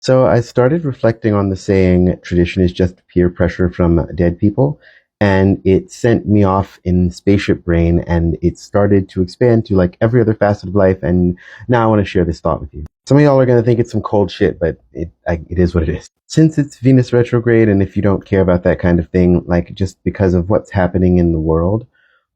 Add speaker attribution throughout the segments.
Speaker 1: So I started reflecting on the saying tradition is just peer pressure from dead people, and it sent me off in spaceship brain, and it started to expand to like every other facet of life. And now I want to share this thought with you. Some of y'all are going to think it's some cold shit, but it is what it is. Since it's Venus retrograde, and if you don't care about that kind of thing, like just because of what's happening in the world,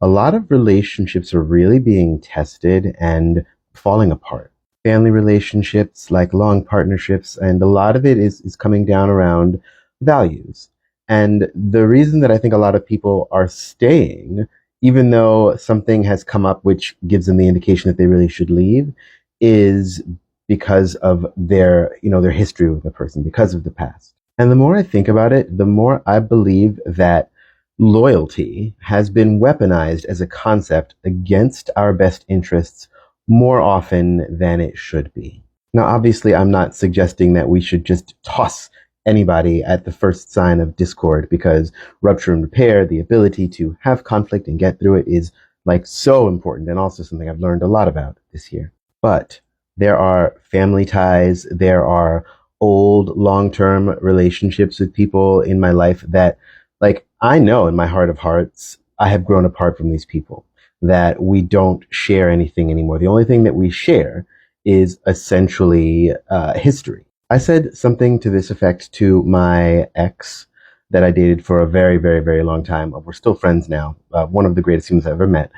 Speaker 1: a lot of relationships are really being tested and falling apart. Family relationships, like long partnerships, and a lot of it is coming down around values. And the reason that I think a lot of people are staying, even though something has come up which gives them the indication that they really should leave, is because of their history with the person, because of the past. And the more I think about it, the more I believe that loyalty has been weaponized as a concept against our best interests more often than it should be. Now, obviously, I'm not suggesting that we should just toss anybody at the first sign of discord, because rupture and repair, the ability to have conflict and get through it, is like so important, and also something I've learned a lot about this year. But there are family ties, there are old long-term relationships with people in my life that, like, I know in my heart of hearts, I have grown apart from these people, that we don't share anything anymore. The only thing that we share is essentially history. I said something to this effect to my ex that I dated for a very, very, very long time. We're still friends now. One of the greatest humans I've ever met.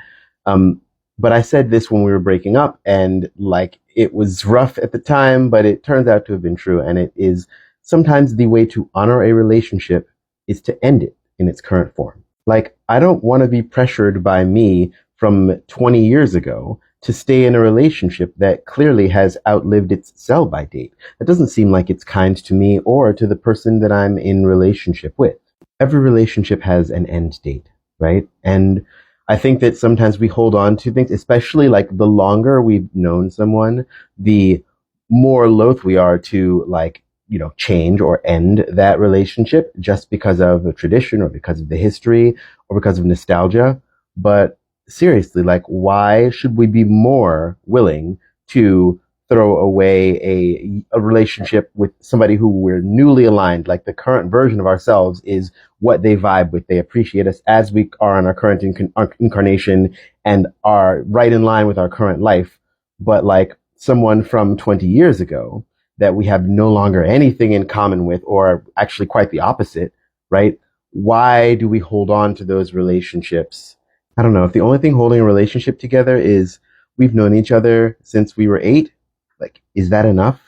Speaker 1: But I said this when we were breaking up, and like, it was rough at the time, but it turns out to have been true. And it is sometimes the way to honor a relationship is to end it in its current form. Like, I don't want to be pressured by me from 20 years ago to stay in a relationship that clearly has outlived its sell-by date. That doesn't seem like it's kind to me or to the person that I'm in relationship with. Every relationship has an end date, right? And I think that sometimes we hold on to things, especially like the longer we've known someone, the more loath we are to, like, change or end that relationship just because of a tradition or because of the history or because of nostalgia. But seriously, like, why should we be more willing to throw away a relationship with somebody who we're newly aligned? Like, the current version of ourselves is what they vibe with. They appreciate us as we are in our current incarnation and are right in line with our current life. But like, someone from 20 years ago that we have no longer anything in common with, or actually quite the opposite, right? Why do we hold on to those relationships? I don't know. If the only thing holding a relationship together is we've known each other since we were 8, like, is that enough?